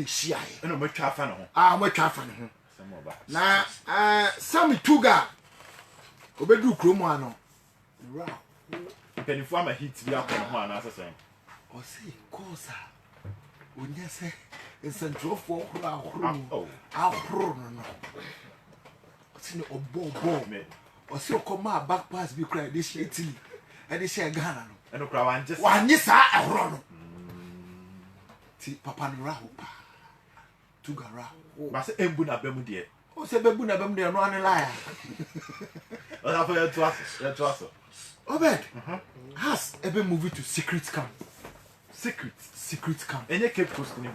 Shia. No much fan. Much fan. Na Sammy Tuga. Obedu Kromano. Ra. Penny farmer hits the up on one as a saying. O say, Cosa. When you say, in Central for our room. What's in a bow, me. Or so come my back pass be cried this shit. And they say Ghana. And no crowd just one yes, I run. Papa Rahupa. Tugara. Master Embuna Bemudia. Oh, say Babuna Bemde and run a liar. Well, I'll put it to us. Obed has ever moved to Secret Camp. Secret Camp. And you keep posting it.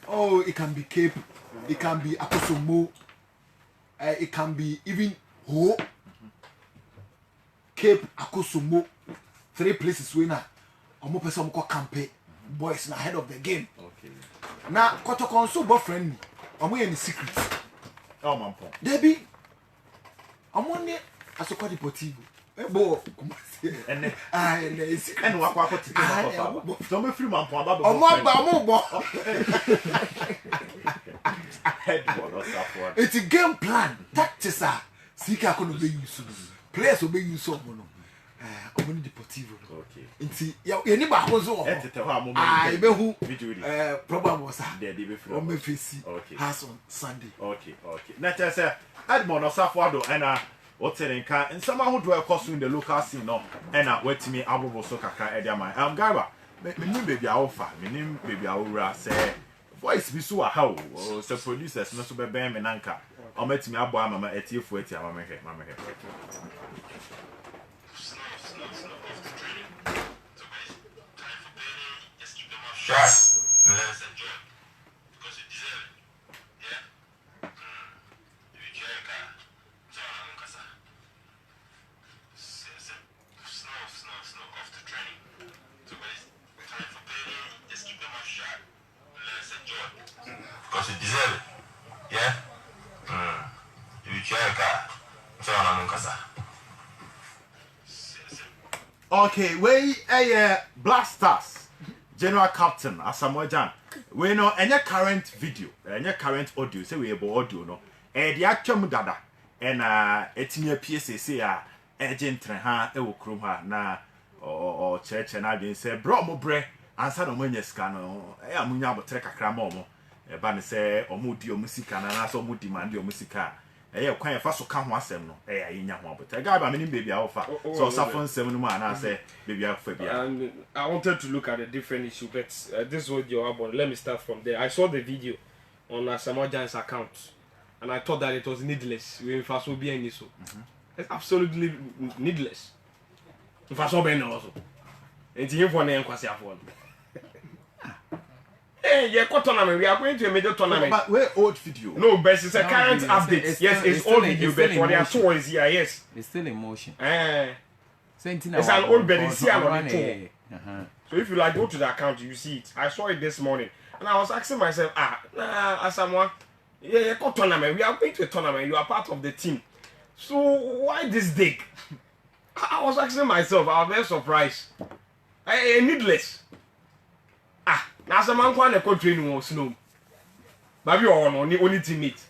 Oh, it can be Cape, it can be Akosomo, it can be even Ho. Cape, Akosomo, 3 places winner. Omo person ko campaign. Boys na ahead of the game. Okay. Na Kotoko so boyfriend me. Omo in the secret. Oh man pon. Debbie. Omo ne asokwa deportivo. Ebo and secret. And wakwa ko tete. So me free man pon aba. Omo bo. It's a game plan. Tactics are sika ko no be use. Players will be use omo no. Omo deportivo. Okay. Nti ya ni ba ho so. Etete ho amomo. Be hu. Problem was there dey be free. O me face. Okay. Has on Sunday. Okay. Na tell say Edmond Osafo and Otere nka nsama hodo ekoso in the local scene no na watimi abobo so kaka e dia man Garba menim baby awofa menim baby awura say voice bi so ha o so producers no so be ben me nanka o matimi abo amama etiefu eti amama hwe Because you deserve it. Yeah? You try a car. So I'm on okay, we Black Stars General Captain Asamoah Gyan. We know any current video, any current audio, say we able audio no. The actual dada and etimi PSA say agent ha e wo krom ha na o church na bin say bro mo bre ansa no manya sika no amunya abotre kakra ma omo ba ne say omo di omo sika na so omo demand omo sika kwan fa so ka ho asem no ayenya ho abotre guy ba menim baby awofa so safo nsem no ma na say baby awofa bia. And I wanted to look at a different issue, but this was your album. Let me start from there. I saw the video on Asamoah Gyan's account and I thought that it was needless. We first will be any so. It's absolutely needless. If I saw Ben also. It's here for an kwasi afon. Hey, yeah, tournament. We are going to a major tournament. But where old video? No, but it's a current update. Yes, it's old video, but for their tour is here, yes. It's still in motion. It's an old but it's here on the tour. So if you like go to the account, you see it. I saw it this morning. And I was asking myself, Asamoah, yeah, tournament. We are going to a tournament. You are part of the team. So why this dig? I was asking myself, I was very surprised. Needless. Now some man can go training on snow. Maybe only teammate.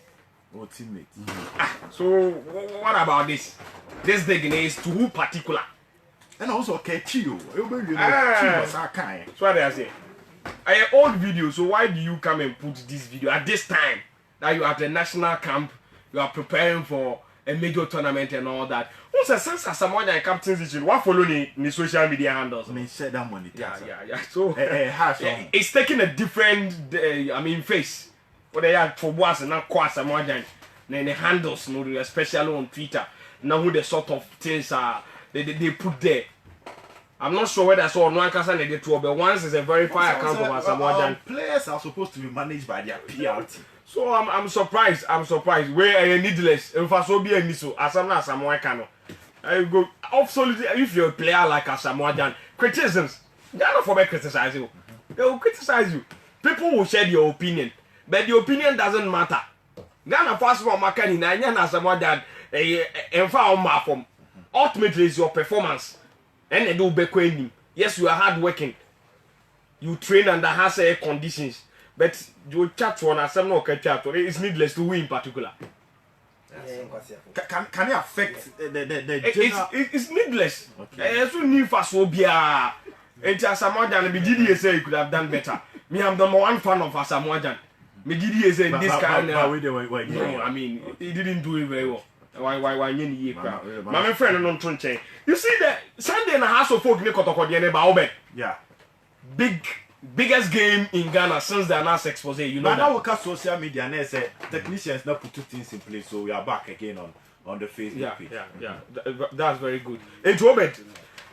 Oh, teammate. So what about this? This digging is to who particular? And also Ketio. So what I say? I old video, so why do you come and put this video at this time that you are at the national camp, you are preparing for a major tournament and all that? What's a sense as someone that captain's issue? What follow the social media handles? I mean, share that money. Yeah. So it's taking a different, face. What they are for was and not quite Asamoah Gyan. Then the handles, especially on Twitter. Now who the sort of things are they put there. I'm not sure whether I saw one person they did two, but once is a verified account of Asamoah Gyan. Players are supposed to be managed by their PRT. So I'm surprised. Where are needless? If I saw be a niso, Asamoah Gyan. I go absolutely. If you're a player like Asamoah Gyan, criticisms. They are not for me criticize you. They will criticize you. People will share your opinion, but the opinion doesn't matter. Ghana first one makani na nya na Asamoah Gyan emfa on ma form. Ultimately, it's your performance. And they do back. Yes, you are hard working. You train under harsh conditions. but you chat one as some no chat it's needless to win in particular. Can it affect the general? It's needless. It's so new for Sobia. It's Asamoah Gyan. Me GDA say he could have done better. Me, I'm the number one fan of Asamoah Gyan. Me GDA say this kind of. No, I mean, he didn't do it very well. Why you need crowd? My friend no trunche. You see that Sunday in the House of Folk ne kotoko de ne ba obe. Yeah. Biggest game in Ghana since the last expose. You know but that. Now we got social media and say technicians now put two things in place, so we are back again on the Facebook page. Yeah. That's very good. Hey, Robert.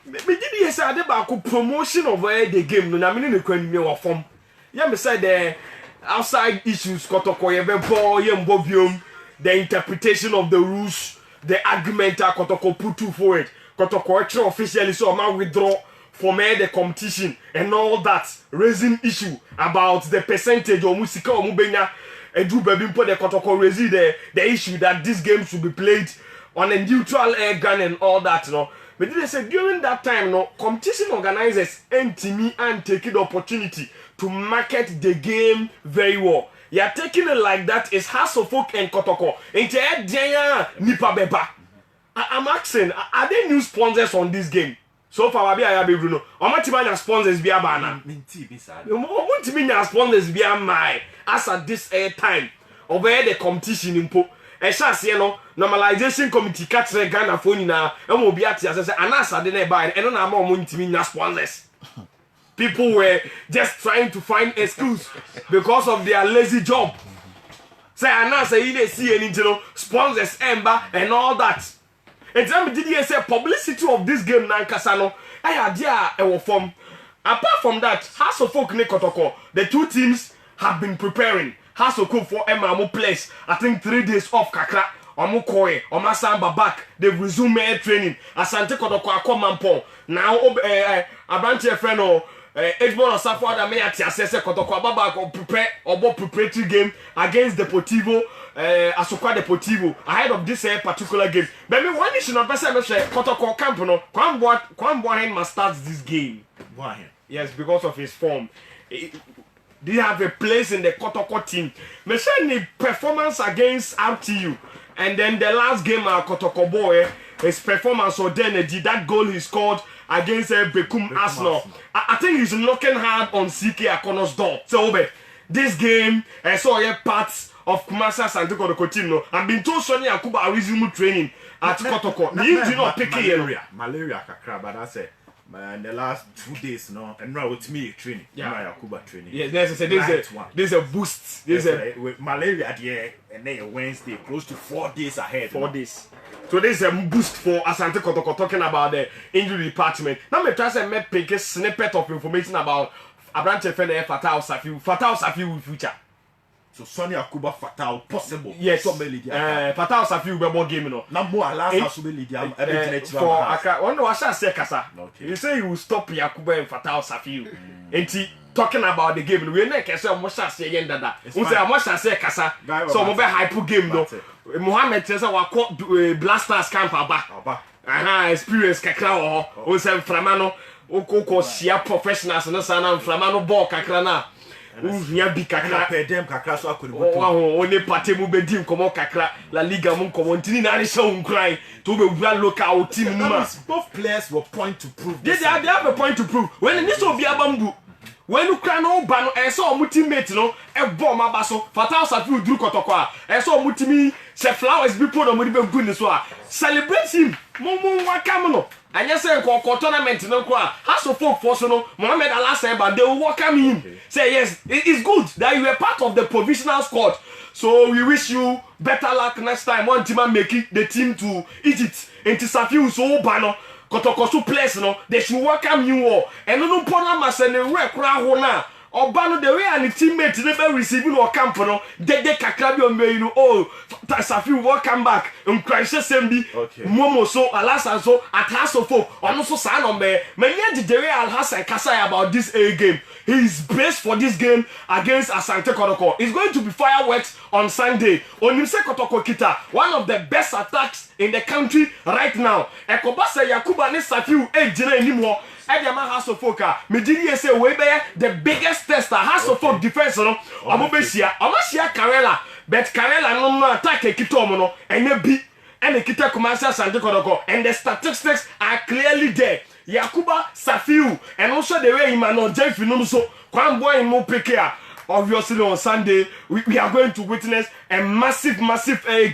Me did say ade ba ko promotion of the game no na me ne kwani me wa form. Yeah, me say the outside issues kotoko ye be bo ye mbo biom, the interpretation of the rules, the argument kotoko put to forward. Kotoko actually officially so man withdraw from the competition and all that, raising issue about the percentage of music or mubenya edu baby put the kotoko raising the issue that this game should be played on a neutral air gun and all that, you know. But they say during that time, no competition organizers and take the opportunity to market the game very well. You're taking it like that is House of Folk and Kotoko. Nipa beba. I'm asking, are there new sponsors on this game? So far, I have Bruno. How much money sponsors be a banner? How much sponsors be a my as at this time over the competition in po. Eshas you know normalization committee catch the Ghana phone na e mo bi ati asese anasa de na buy and na more ntimi na sponsors. People were just trying to find excuse because of their lazy job. Say anasa you dey see any sponsors emba and all that. And tell me, did you say publicity of this game na nkasa no? I idea e wo form. Apart from that, House of Folk ne Kotoko, the two teams have been preparing. House of Folk for Emma place. I think 3 days off kakra. Omo koe, Oma Samba back. They've resumed air training. Asante Kotoko akomampon. Now Abranche friend or Edmond Osafo da me ati asese Kotoko ababa prepare obo preparatory game against Deportivo. Asokwa Deportivo ahead of this particular game. But me one issue not person me say Kotoko camp no. Kwamboa must start this game. Why? Yes, because of his form. They have a place in the Kotoko team. Me say ni performance against RTU and then the last game Kotoko boy his performance or then that goal he scored against Bekum Arsenal. I think he's knocking hard on CK Akono's door. So this game I saw parts of Kumasa Santo Kotoko team no. I've been told Sonny Akuba resume training at Kotoko. You do not pick malaria kakra, but I say in the last 2 days no, and now with me training. Yeah, Akuba training. Yes, there's a boost. With malaria there, and then Wednesday close to 4 days ahead. 4 days. So there's a boost for Asante Kotoko talking about the injury department. Now me try to make pick a snippet of information about Abranche Fene Fatal Safiu future. So Sonny Akuba Fatal possible. Yes. Fatal Safiu bebo game no. Na mo alasa so be leader for Accra. One no asha say kasa. You say you will stop Yakuba and Fatal Safiu. Enti talking about the game we na kese mo sha say yen dada. We say mo sha say kasa. So mo be hype game no. Mohammed say wa Blasters camp aba. Experience kakra wo. We say Framano o sia professionals no sana Framano ball kakra na. Uhia bi kakra pedem kakra so akori boto oni pate mu bedi nkomo kakra La Liga mu nkomo ntini na re show nkran to be wura local team ma. Both players were point to prove they have a point to prove when this will be abambu when you can no ba no e so omu teammate no e ball ma ba so Fatal Safiu duru Kotoko a e so omu timi se flowers bi put omu be gu ni so a celebrate him mo welcome no anya say ko tournament no ko a House of Folk for so no Mohamed Alassane but they will welcome him. Okay. Say yes, it's good that you were part of the provisional squad. So we wish you better luck next time. One team making the team to Egypt into Safiu so bano Kotoko so place no they should welcome you all. And no pona masene we kra ho na Obano the way and the teammates never receiving or camp no they kakra bi o me you oh Safiu welcome back crisis sembi Momo so Alasan so at House of Folk ono so sa no me many the way Alhassan kasa about this A game. He is braced for this game against Asante Kotoko. It's going to be fireworks on Sunday. Onimse Kotoko Kita, one of the best attacks in the country right now. Ekobasa Yakuba ne Safiu ejina anymore. Edema House of Folk, Medini say we be the biggest tester. House of Folk defense no. Omobesia Karela, but Karela no attack a kitomo no and be and the kita commercial Sandekodoko, and the statistics are clearly there. Yakuba Safiu and also the way Imano Jeff Finumso, Kwamboy in Mopekea. Obviously on Sunday we are going to witness a massive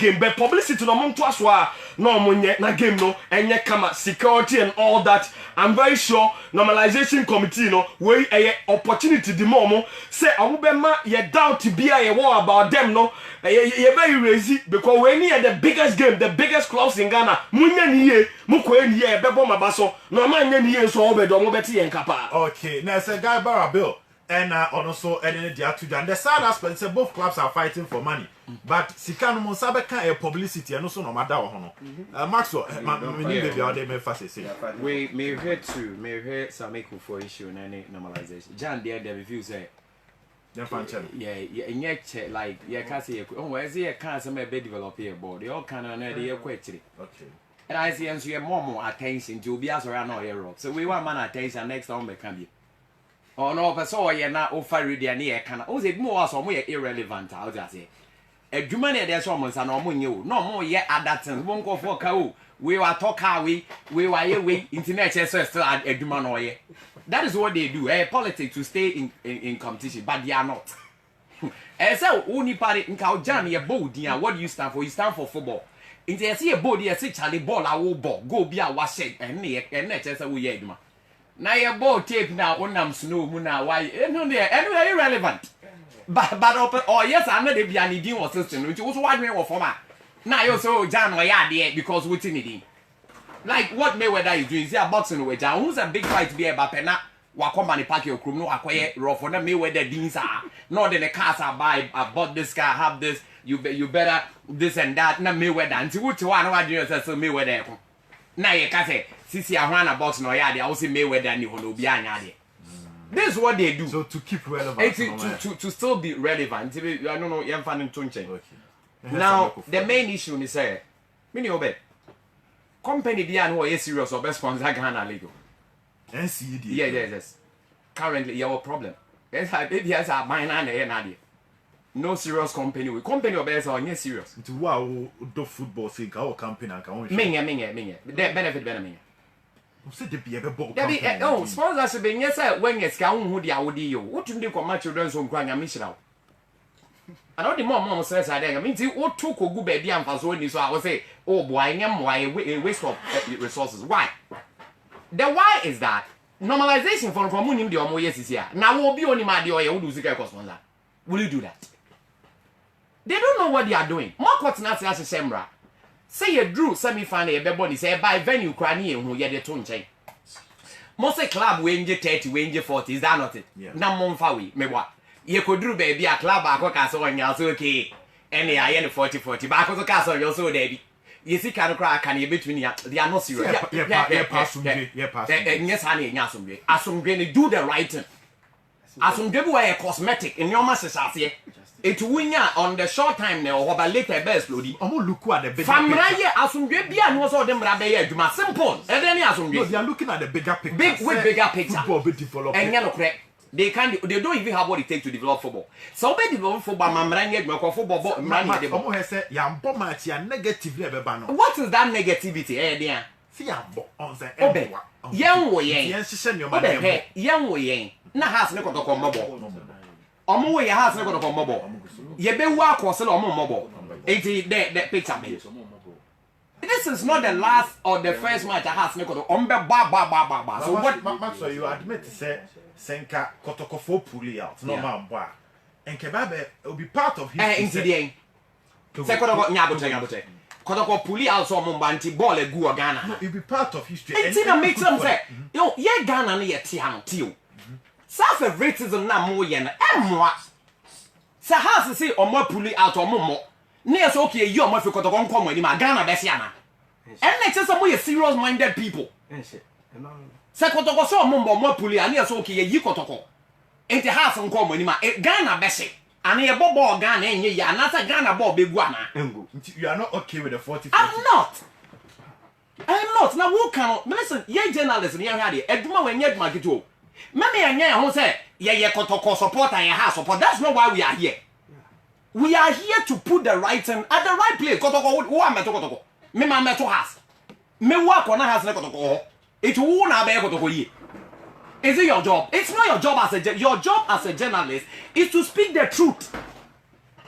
game, but publicity no mon toaswa no monye na game no enye kama security and all that. I'm very sure normalization committee no we a opportunity the more say omubema ye doubt bia ye war about them no ye very crazy because we need the biggest game, the biggest clubs in Ghana. Munya niye mukwe niye bebo mabaso no man niye so obedo mo beti yen kapa. Okay, now say guy Barabill and also and the sad aspect is both clubs are fighting for money, but Sikano Monsabe can a publicity and also no matter hono. Maxwell, we may hear some equal for issue and any normalization. John, the review say, yeah, like, yeah, can't say, oh, where's the can't some bed develop here, board, they all kind of idea quickly. Okay. And I see, and so you have more attention to be as around our Europe. So we want man attention next time we can be. Oh no, but so you're not offer ready and here can oh say more so more irrelevant. I'll just say. A human there's someone and no more no more yet at that time. Won't go for cow. We were talk we were here internet still at a human or ye. That is what they do. Politics to stay in competition, but they are not. And so only party in Kaujan ye bold what do you stand for? You stand for football. In the see a body say Charlie ball I will ball go be a wash it and net as we yed. Now your ball tape now on snow muna why anyway irrelevant. But open oh yes I know they be an idiot or system which was what me or former. Now you so John or yeah because what's in it. Like what Mayweather is doing, is a boxing with John. Who's a big fight be about Pena? Wakomani pack your crew, no acquire raw for them Mayweather deans are. Not in the cars I buy, I bought this car, have this, you better this and that, no Mayweather. And to what you want to do is so Mayweather. Now you can say, Sisi Ahwana box no yard, I also Mayweather and you will be an yard. This is what they do. So to keep relevant. To still be relevant. I don't know, you're finding Tunche. Now, the main issue is say, Mini Obed. Company Dian who is serious or best sponsor Ghana legal. NCD. Yes. Currently, your problem. Yes, I mine and no serious company. We company or best or yes serious. To wow, do football say our company and can Minga. That benefit benefit. Say the be a ball. Oh, sponsors being yes, when it's down who the audio. What do you come children's on Grand Mission? I know the mom says I mean, what took a good baby and for so I would say, oh boy, I am why a waste of resources. Why? The why is that normalization from the Omo yes is here. Now will be only my dear or do the cost on that. Will you do that? They don't know what they are doing. More cotton as a semra. Say you drew semi-final everybody say by venue cranny who get the tone chain. Most club win 30, win 40, is that not it? Now Monfawi, me what? You could do baby a club back castle on your okay. Any I end 40 back of the castle, you're so baby. You see, can cry, can you between you? They are not serious. Yes, honey, Yasum. Asum Granny do the right thing. Asum give away a cosmetic in your master's house here. It win on the short time now, or by later best, Lodi. I'm look at the big family. Asum Gabia and was all them rabbi, do my simple. And then Asum, they are looking at the bigger picture. Bigger picture. Football be developed. And yellow crack. They don't even have what it takes to develop football. So they develop football, football, what is that negativity? Eh, dear. See, young way, young way, na has no go mobile. Omo way has no go mobile. Ye be work or sell mobile. It is that picture. This is not the last or the first match I has no go ba. So what? So you admit to say. Senka Kotokofo pulling out, no man boy. And Kebabe will be part of his incident. Sekotoko Nyabote. Kotoko pulling out some Mumbanti ball a goo Ghana. No, it'll be part of history. And Tina makes them say, yo, ye Ghana near Tian Tio. South of racism na more yen, and what? Sa has to say, or more pulling out or more. Near so okay, you are more for Kotokon come with my Ghana Bessiana. And next to some way serious minded people. Sekotoko so mumbo mo puli ani so okay yi kotoko enti house nko mo ni ma Ghana bese ani e bobo Ghana enye ya na sa Ghana ball be gu ana you are not okay with the 40. I'm not am not. Now who can listen? Ye journalist ni had it. Eduma when yet market to. Many and yeah, who say ye kotoko support and ha support. That's not why we are here. We are here to put the right thing at the right place. Kotoko who am kotoko. Me ma meto has. Me work on has na kotoko. It who na be kotoko ye. Is it your job? It's not your job as your job as a journalist is to speak the truth.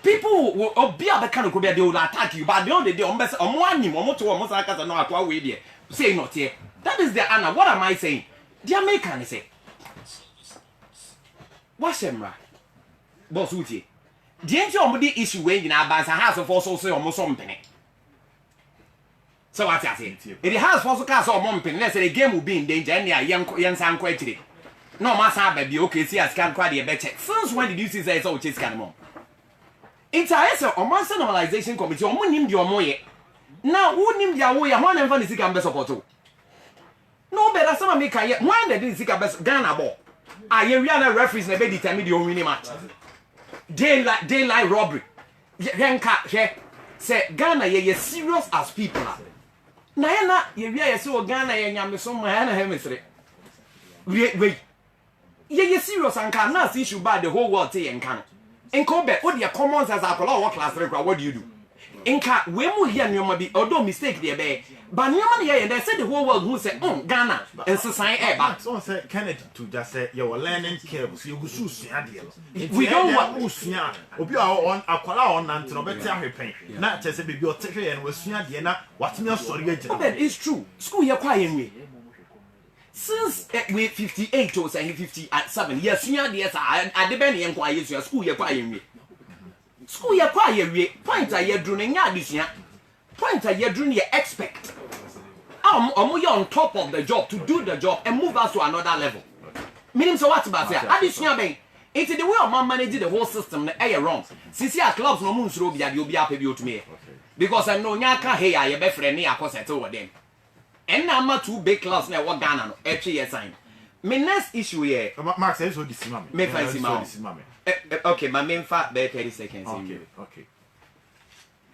People will be at the kind of they will attack you, but the only day on one him, almost to almost like no at what way there. Say not here. That is the Anna. What am I saying? The American say. What's him right? Boss Uti. The only issue when you know about the house of also say almost something. So what I say? If the house also cast or mumping, let's say the game will be in danger and young son quite today. No matter baby, okay, see as can quite a better. Since when did you see that it's all chase can it's a Omansa Normalization Committee, or Munim your moye. Now, who named your way, one and funny sick and best support. No better, some make a yet one that didn't sick a best Ghana ball. I hear referees never determine the only match. Daylight robbery. Yanka here say Ghana, ye serious as people. Nayana, ye so Ghana, and so my hemisphere. Wait, ye serious and cannot issue by the whole world say and can. In Kobe, what your commons as a what class record, what do you do? Inca, we will hear you be although mistake there, bay. But no money here, and they said the whole world who said, Ghana, and society, but someone said Kennedy to just say you're learning cables, you go soon, we don't want Usia, Obi on Aquala on Antino, better repay. Not just a bibliotheca and was Diana, what's me sorry. It's true. School you're quiet. Since we 58 or saying 57 yes, yes, I depend on quiet your school you're quiet. School you're quiet, point a year during this year, point a year during your expect. I'm on top of the job to do the job and move us to another level. Meaning, so what's about that? Additional bank. It's the way of man managing the whole system, the air wrong. Since your clubs no moons will be at you to me. Because I know Yaka, hey, I be friend near cause over them. And now my 2 big clubs now what Ghana every year sign. My next issue here. Max says so this mama. Me fancy mama. Okay, my main fact be 30 seconds. Okay.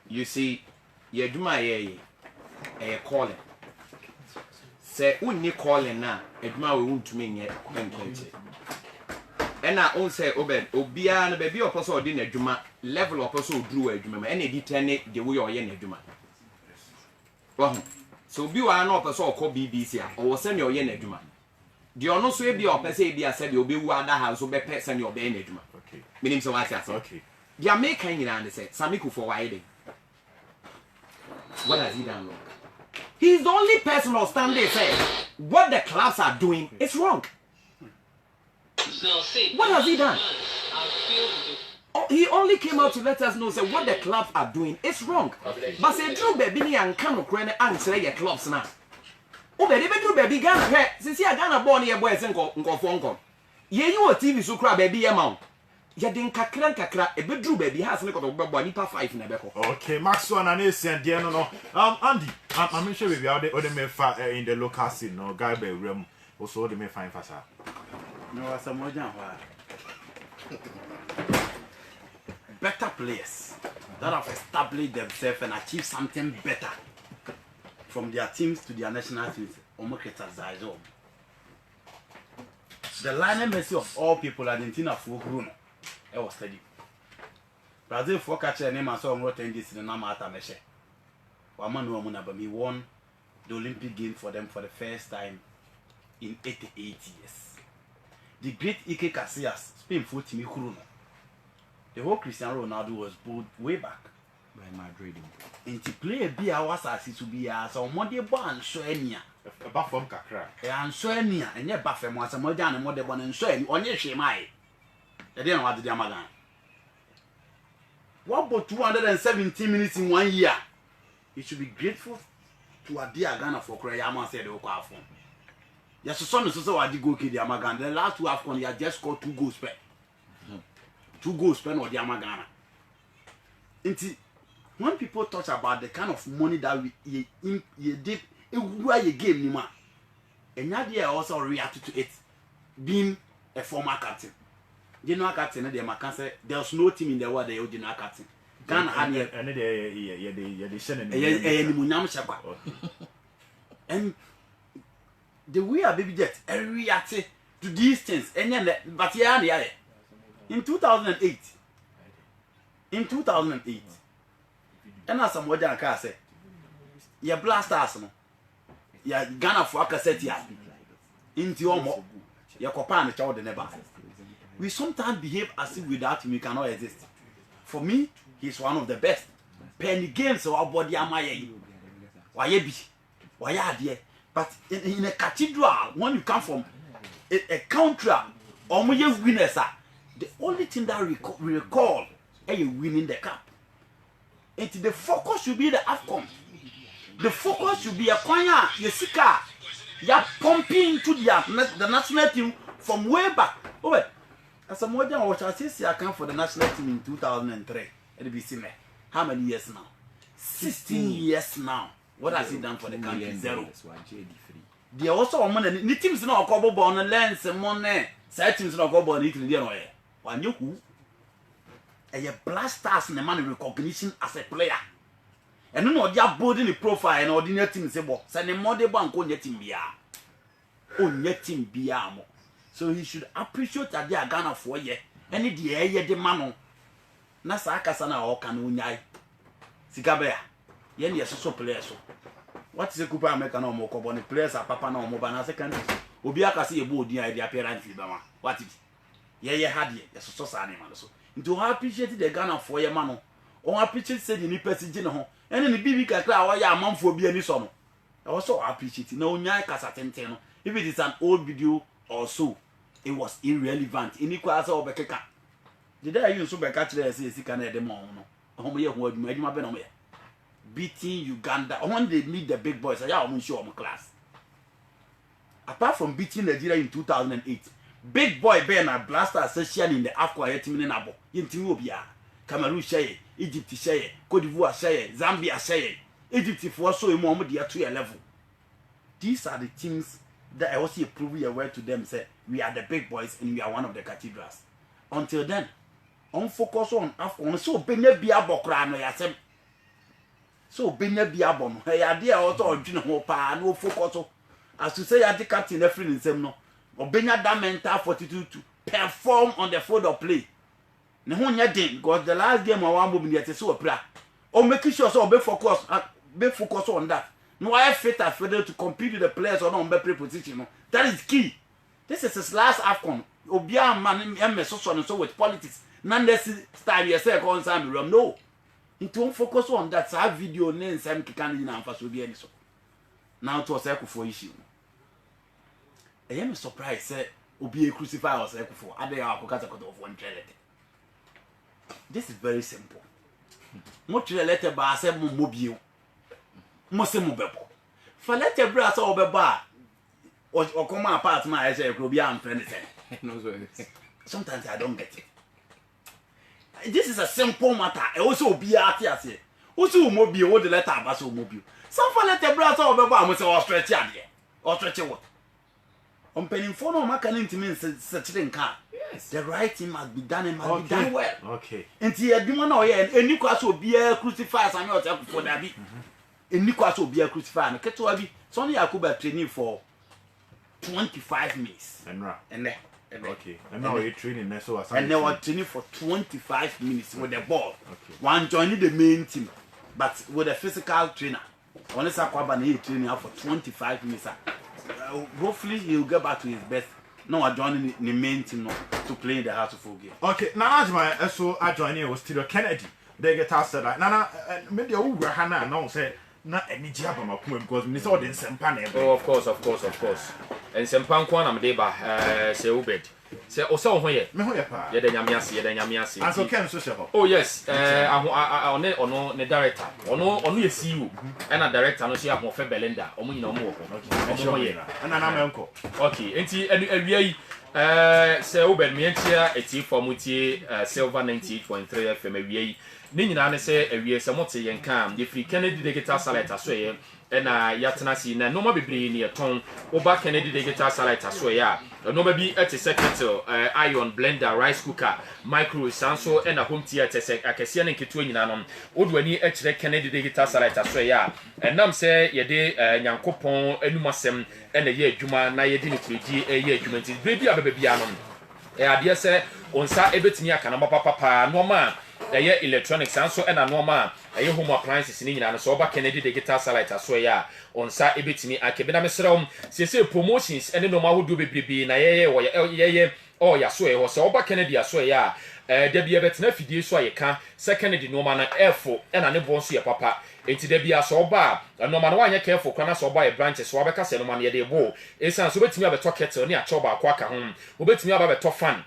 You see, you do my calling. Say unni calling na eduma we won't me nye enkwenti. And I own say obed obia na baby oposo odi na eduma level oposo odru eduma ma na editane the way oye na eduma. Well, so obi wa na oposo okọ BBC a o se na oye na eduma. The ono so e bi opese e bi ase de obi wu ada ha so be pe se na obe na eduma. Okay. Meaning so what ase. Okay. The American nyina and say Samiku for why. What has he done wrong? He's the only person on stand there saying what the clubs are doing is wrong. What has he done? Oh, he only came out to let us know say what the clubs are doing is wrong. But say Drew baby and Kano Krene answer your clubs now. Oh, baby, Drew baby Ghana. Since you are Ghana born here, boys and go phone call. Ye you a TV so crab baby amount. Ya den kakra e bedru baby has ne koto bebo nipa 5 na beko. Okay, Max one and Asian dear no. Andy, I'm sure we are the me in the local scene no guy be room also the me fine fast. No asamoja better players that have established themselves and achieved something better from their teams to their national teams. The Lionel Messi of all people, Argentina for Bruno. I was steady. Brazil for catcher name and so on wrote in this in the Namata Meshe. He won the Olympic Games for them for the first time in 88 years. The great Ike Casillas, Spain for Timmy Bruno. The whole Cristiano Ronaldo was bold way back By Madrid. and to play a beer was as to be as a Monday born Shoenia. About from Kakra. And Shoenia and your buffet was a modern and modern born and Shoen on your shemai. They didn't want the Yamagan. What about 217 minutes in 1 year? You should be grateful to a dear Ghana for Krayama said the Okafon. Yes, son is also a go kid Yamagan. The last 2 Afcon, he had just scored 2 goals per. 2 goals per or the Yamagana. When people talk about the kind of money that you did, where you gave me, and that year also reacted to it, being a former captain. General captain, there's no team in the world that is general captain. Ghana had And the way a baby jet react to these things, and then but yeah, in 2008, and as some other car say, ya blasters no, ya Ghana for cassette ya, into your mo, ya copan child the never. We sometimes behave as if without him we cannot exist. For me, he's one of the best. Penny games our body am I. Why be? Why are there? But in a cathedral, when you come from a country, or winners are the only thing that we recall is you winning the cup. And the focus should be the AFCON. The focus should be a choir, the sika, you're pumping to the national team from way back. Oh, wait. As a modern watch, I say I come for the national team in 2003. It'll be seen. How many years now? 16 years now. What has he done for the country? Zero. They also on money. The teams not cover ball on lens and money. Side teams not cover ball. One you who? And you blasters and the money recognition as a player. And no, they are building the profile and ordinary team say, "Well, send them more the bank on your team bia, on your team bia." So he should appreciate that they are Ghana for ye. Any the air the mano. Nasa akasana o kanu nyai. Sikabea. Yen ye so players so. What is a Cooper American or more company players are papa no more banana second. Obi akasi ebo odi the appearance bama. What is? Ye had ye so animal so. Into appreciate the Ghana for ye mano. Or appreciate say the person ho. And in the BB kakra wa ya amamfo bi ani so no. I also appreciate no nyai kasa tenten no. If it is an old video or so, it was irrelevant. Inikwa asa obekeka. Did I use so catch there say can the mom no? Beating Uganda. When they meet the big boys, I am sure my class. Apart from beating Nigeria in 2008, big boy Bernard Blaster session in the AFCON team in Abo. Ethiopia, Cameroon share, Egypt share, Cote d'Ivoire share, Zambia share. Egypt for so a moment they are to a level. These are the teams that I also prove aware to them say we are the big boys and we are one of the cathedrals. Until then, on focus on AFCON. So benya bia bokra no yasem. So benya bia bom. Hey ade a oto odwene ho pa no focus. As to say ade captain na free nsem no. Obenya that mental fortitude to perform on the field of play. Ne ho nya den because the last game I wan move yet so opera. O make sure so be focus on that. No I fit as further to compete with the players or not be pre-position. That is key. This is his last AFCON. Obia man em so with politics. Nandesi style yourself on Sam Ram. No. It won't focus on that side video name Sam Kikani na amfa so bi so. Now to say for issue. I am surprised say obi crucify us for ade akokata of one letter. This is very simple. Mo tire letter ba say mo mobile. Mo se mo bebo. For letter bra say obeba o come apart na I say obi am friend say. No so. Sometimes I don't get it. This is a simple matter. I also be at here. Also, mobile, what the letter about so mobile. Some for letter brother or Baba must have stretch here. Or stretch what? On penning for no macanin to mean such a car. Yes, the right thing must be done and must be done well. Okay. And here, do you know, and Nicholas will be a crucified and not for that. And Nicholas will be a crucified and Ketuabi. Sonny Akuba training for 25 minutes. And okay. And now you're training so and they were training for 25 minutes with the ball. Okay. One joining the main team, but with a physical trainer. Only Sakwaba he training out for 25 minutes. Hopefully he'll get back to his best. Now I joining the main team to play in the House of Full game. Okay, now so I joining was Tiro Kennedy. They get asked that Nana maybe Hana now say na any job because we saw the Sempan. Oh, of course. And Sempan Kwanam deba say Ubed. Say also here. Me ho pa. Ye de nyamiase. And so Ken so. Oh yes, on the director. Ono ye CEO. And a director no say Amofe Belinda. Omo nyina omo wo. Okay. And na menko. Okay, enti awia say Ubed me entia eti formutie Silver 98.3 FM awia. Ni nyina ne say awia se mote yen kam. The Free Kennedy Digital Saleta so ye na yatena si na no ma bebre ni eton oba Kennedy digital satellite aso ya no ma bi etese kettle iron blender rice cooker micro sanso na home theater se akese na nketu nyina no odu ani ekire Kennedy digital satellite aso ya nam se ye de nyankopon anumasem na ye adwuma na ye de ne kuredi ye adwuma nti bebi abebia no ade se onsa ebetimi aka na papa no ma eye electronics anso na no ma eye home appliances ni nyina no so oba Kennedy digital satellite aso ya onsa ebetimi aka be na mesrɛw sese promotions ene no ma hodo bebrebe na ye o ya so e so oba Kennedy aso ya da bia betena fidie so ayeka second no ma na efo na ne bon so ye papa enti da bia so oba no ma na wanye careful kwana so oba ye branches so abeka se no ma na ye de bo esan so betimi abeto kettle ni achoba akwa ka ho obetimi aba beto fan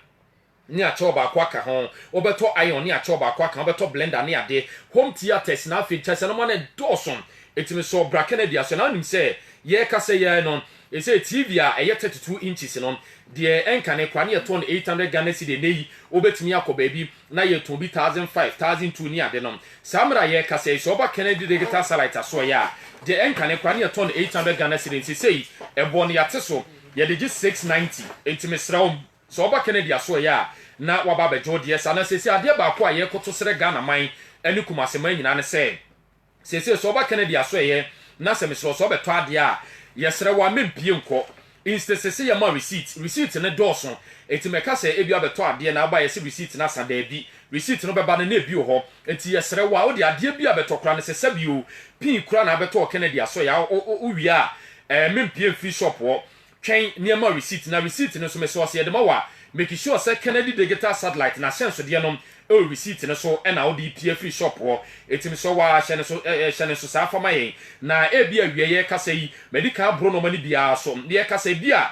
ni achoba akwa ka ho obeto iron ni achoba akwa ka obeto blender ni ade home theaters na features no ma na dawson etimi so bra Kennedy aso na nim se ye ka se ye no e se TV a eye 32 inches no de enka ne kwa ne ton 800 Ghana cedi nei obetimi akoba bi na ye ton bi 1500 1002 ni ade no samra ye ka se so oba Kennedy digital satellite aso ya de enka ne kwa ne ton 800 Ghana cedi sei ebo ne yate so ye de 690 etimi srawo so oba Kennedy aso ya na waba be jode sa na sesi ade ba ko aye koto sere Ghana man eni kumase man nyina ne se sesi so oba Kennedy aso ye na se mesro so beto ade a yesere wa mempie nko instance ya ma receipt ne dawson etimeka se ebi abeto ade na aba yesi receipt na sada bi receipt no beba na ebi ho enti yesere wa wo de ade bi abeto kra ne se sabio pin kra na abeto Kennedy aso ya uwi a mempie free shop wo twen niema receipt na receipt no so me so se de ma wa make sure say Kennedy digital satellite na sense de no receipt no so na wo de pie free shop wo etimi so wa hyene so sa fama yen na ebi awieye kasa yi medical bro no mani bia so de kasa bia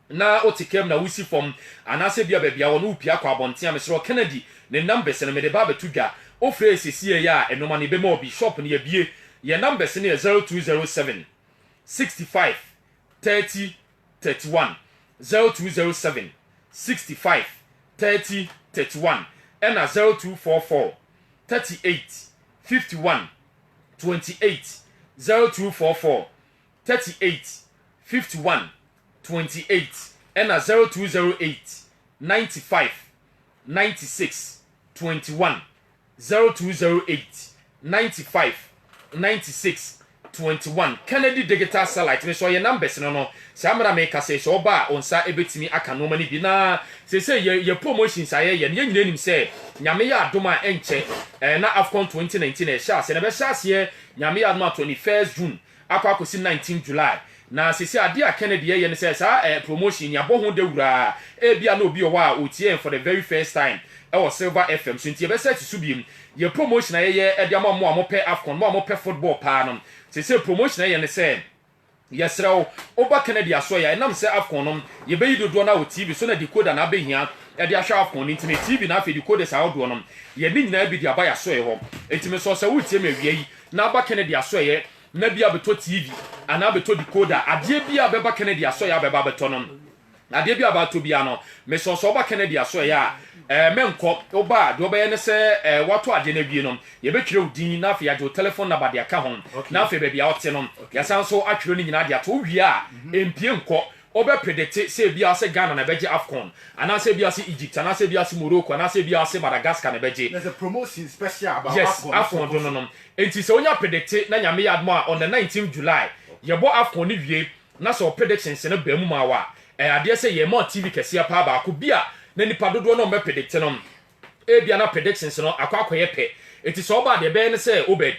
na otikem na wusi fom anase bia bia wo no pia kwa abonten amesro Kennedy ne numbers ne me de ba betudwa ofre sesie ya enoma ne be ma obi shop ne bie ye numbers ne 0207 65 30 31 0207 65 30 31 and 0244 38 51 28 0244 38 51 28 and 0208 95 96 21 0208 95 96 21 Kennedy digital satellite me so ye numbers no samra me ka say so ba onsa ebetimi aka no mani bi na say ye promotions aye ye nyina nim say nyame ya adoma enche na Afcon 2019 e sha se na be sha se nyame ya adoma 21st June akwa akosi 19 July na say ade a Kennedy ye ne say sa promotion ya bo ho de wura e bia na obi o wa otie for the very first time e was Silver FM so ntie be say ti subiem ye promotion aye ye e dia mo amope Afcon mo amope football pa no say promotion aye ne say yesrew oba Kennedy aso ya enam se Afcon no ye be yidodo na wo TV so na decoder na behia e de ahwa Afcon ni ntime TV na afi decoder sa odo no ye ni nyina bi de aba ya so ye ho entime so se wo tie me wie yi na aba Kennedy aso ye na bia beto TV ana beto decoder ade bia beba Kennedy aso ya beba beto no ade bia ba to bia no me so oba Kennedy aso ya menko oba do be ne se wato ade na bie no ye betwere udin na afi ajo telephone number de aka ho na afi be bia ote no ya san so atwere ni nyina de ato wi a empie nko obe predict se bia se Ghana na beje Afcon ana se bia se Egypt ana se bia se Morocco ana se bia se Madagascar na beje there's a promotion special about Afcon no enti se onya predict na nyame yadmo on the 19th July ye bo Afcon ni wie na so predictions ne ba mu ma wa ade se ye mo TV kese pa ba ko bia na nipa dodo no me predict no e bia na predictions no akwakoye pe enti so oba de be ne se obed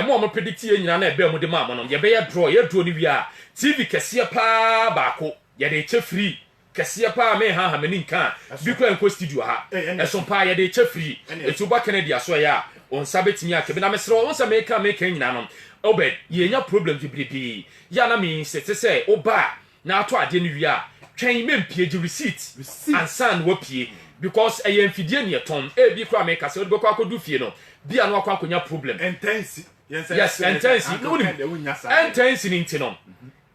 mo predict ye nyina na e be mu de ma mo no ye be ye draw ni wi a TV kese pa ba ko ye de che free kese pa me ha mani nka bi ko enko studio ha so pa ye de che free enti oba Kennedy aso ya on sabetimi akebe na mesro on sa me ka nyina no obed ye nya problem bibribi ya na me se oba na ato ade ni wi a twen mempie di receipt and san wapie because e mfidie ne ton e bi kra me ka se odbekwa akodu fie no bia no akwa akonya problem intense yes intense intense ni ntino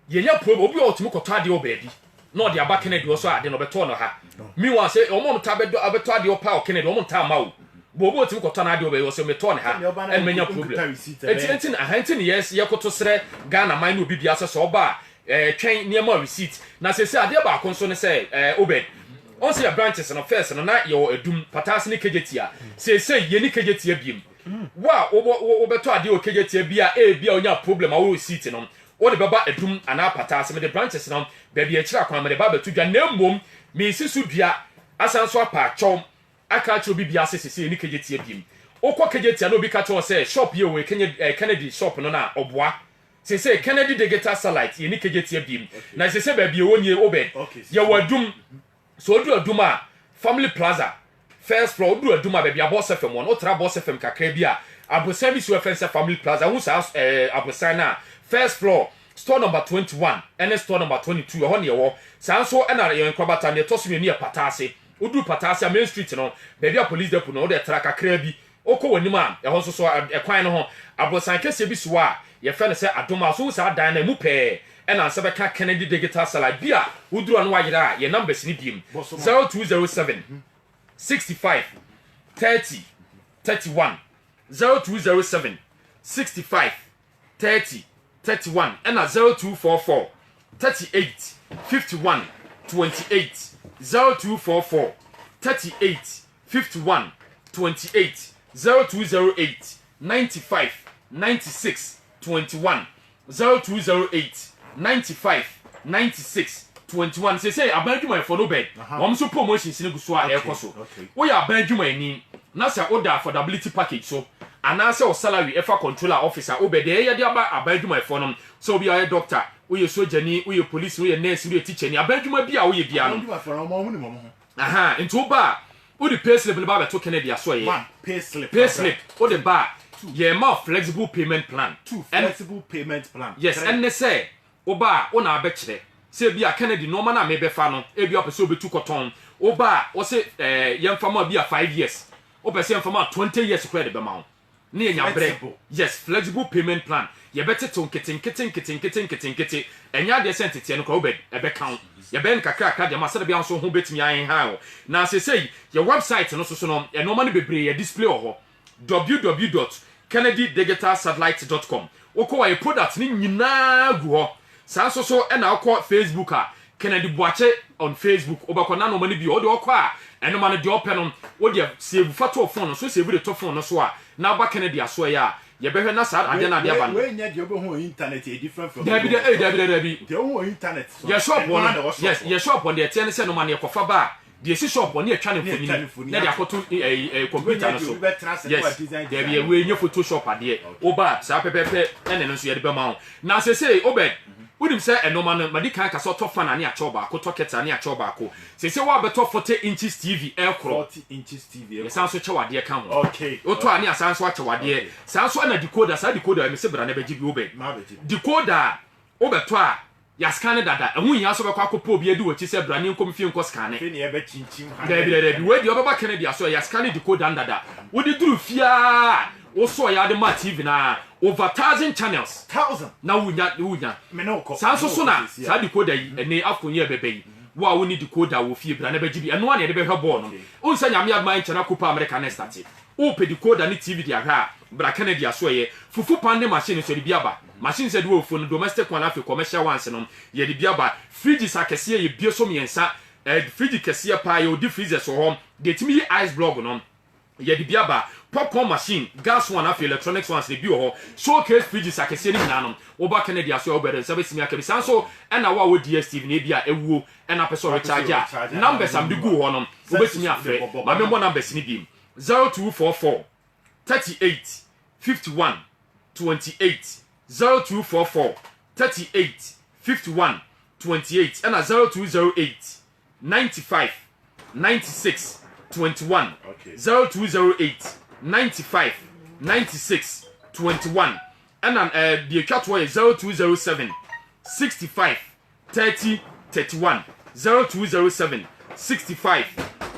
ye nya problem obi otumo koto ade obaadi no de aba Kennedy so ade no beto no ha mi wa se omo mta bedo abeto ade opa o Kennedy omo mta ma o bobo ti ko tona de obe wo so me to ne ha en menya problem enti ahanti yes ye koto sere Ghana man no bibia so oba twen niema receipt na se ade ba ko so ne se Obed on se your branches no first no na your edum patas ni kejetia se ye ni kejetia biem wa wo beto ade o kejetia bia bia onya problem awo receipt no wo de beba edum ana patas me de branches no ba bia kira kwan me de ba beto dwa na mmom me sisu dua asanso apa chom aka cho bibia se ni kejetia biem okwa kejetia no bi ka cho se shop ye we Kennedy shop no na oboa se Kennedy digital satellite ye ni kejetia biem na se ba bia wonye Obed ye wadum so odu aduma family plaza first floor odu aduma baby aboss fm one otra boss fm kakra bi a abosan bi so fm family plaza hu sa abosan na first floor store number 21 and store number 22 ho ne wo san so na ye nkwabata ne toso ni patase odu patase main street no baby a police depot no de tra kakra bi okọ wanim a ho so ekwan no ho abosan kese bi so a ye fe ne se adoma so sa dan na mu pe and answer beka Kennedy digital satellite bia uduru anu ayira ye numbers ni biem 0207 65 30 31 0207 65 30 31 and 0244 38 51 28 0244 38 51 28 0208 95 96 21 0208 95 96 21 say abandwuma for no bed won so promotion sine guso a ekoso wo ya abandwuma ni na say order affordability package so ana say o salary efa controller officer obed e ye de abandwuma for no so obi a doctor wo ye soldier ni wo ye police wo ye nurse wo ye teacher ni abandwuma bia wo ye bia no aha into ba wo the pay slip ba to Kennedy aso ye pay slip wo the ba ye ma flexible payment plan flexible payment plan yes and they say oba ona abekire se bia Kennedy no ma na me be fa no e bia opese obetu koton oba o se yemfa ma bia 5 years opese yemfa ma 20 years credit be ma ho ne enya bre yes flexible payment plan ye bete to nkete enya de sentete no ko obed e be count ye ben kakra de ma se bia so ho betimi an ha na se sei ye website no so no e no ma no bebre ye display ho www.kennedydigitalsatellite.com oko wa product ni nyina gu ho san so na akọ Facebook a Kennedy Boache on Facebook obakọ na no mani bi o de okọ a eno ma no de open no o de save photo phone so save the top phone no so a na ba Kennedy aso ya ye behwe na sa ade na de aba no we nya de obo internet e different from David de o internet so ye shop one yes ye shop one de tie se no ma ne kofa ba de si shop one e twa ne foni na de akoto computer no so yes there be we nya Photoshop ade o ba sa pepepe ene no so ye de be ma na se Obed udim say enoma no madika ka so to fan ani acho ba ko to keta ani acho ba ko se wa beto 40 inches TV aircraft 40 inches TV e sanso chewade ka ho okay o to ani asanso achewade sanso na decoder sa decoder me se bra na beji bi Obed decoder o beto a ya scan dada ehun ya so be kwa kopo obi edi wochi se bra ni nkom fie nko scan fe ne e be chinchin ha we di obaba Kennedy aso ya scan decoder dada wo di duru fia o so ya de ma TV na over 1000 channels 1000 na wunya me no ko sanso so na sa decoder yi ene afonye bebe yi wo a woni decoder wo fie bra na beji bi eno ane de be hwe ball no o nsa nyame adman chana Copa America na start o pe decoder ni TV dia ha bra Kennedy aso ye fufu pande machine so de biaba machine said wo phone domestic one afi commercial ones no ye de biaba fridge sakese ye bie so miensa fridge kese pa ye odi freezer so home de timi ice block no ye de biaba popcorn machine gas one afi electronics ones de bi ho showcase fridge sakese ni na no oba Kennedy aso obere sabe simi akabi sanso na wa wo DSTV na bia ewuo na person recharge numbers am de gu ho no obetimi afre ma membo numbers ni bi 0244 38 51 28 0244 38 51 28 and 0208 95 96 21 0208 95 96 21 and the catway 0207 65 30 31 0207 65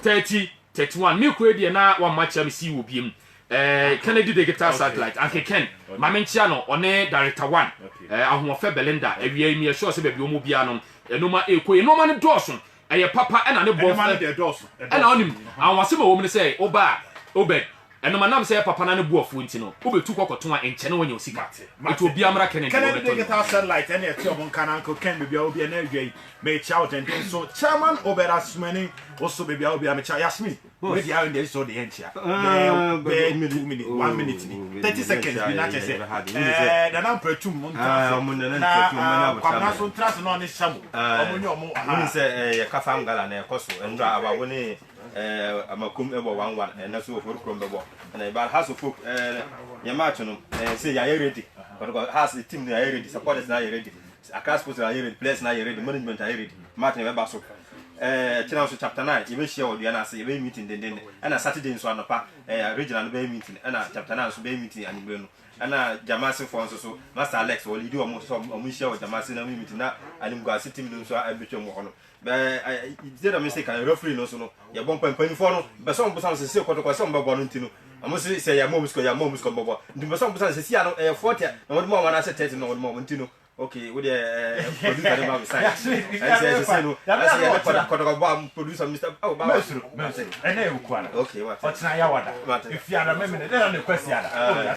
30 31 me ko e na one match am see wo biem Kennedy digital satellite anke Ken mamenchia no one director 1 ahofe Belinda awia mi sure se baabi omo bia no enoma eko enoma ne doso eye papa na ne bo enoma ne doso na onim anwase ma wo me say Obed ɛno manam sɛ papa na ne boɔfo nti no wobetu kɔkɔto a nkyɛ ne wɔnya osika ɛto obi amra Kennedy digital satellite ɛne ɛte ɔmo nkana nko Ken bebia obi na adwa yi mekyia wo tenten so chairman Obera Sumani also bebia obi amekyia Yasmin we di awen dey so dey enchia 1 minute 30 seconds bi na kyese na na mpratum mo na kwamna so trust no ne shamo ɔmo nye ɔmo ni sɛ yɛ kafa ngala na ɛkɔso ndra aba wo ne amakum ebo 11 na so for krom bebo na ba has folk ya match no say ya ready but has the team na ready supporters na ready across sports na ready players na ready management na ready match na ba so china so chapter 9 you be share odua na say you be meeting den na Saturday so anopa regional be meeting na chapter 9 so be meeting anigbe no na Jamasi for so Master Alex will do almost some share with Jamasi na meeting na animguasi team no so abetwa mo hono I did a mistake and referee no so no ya bon pampan for no be so mbusan se kotoko se mbabo no ntino amosi se ya momus ko mbabo ndim so mbusan se sia no 40 na wodi mo wana se 30 na wodi mo ntino okay we dey producer dem have sign I say no I say kotoko bo producer Mr. Oh ba mesuru ene ukwana okay what otina ya wada if you are me na question ada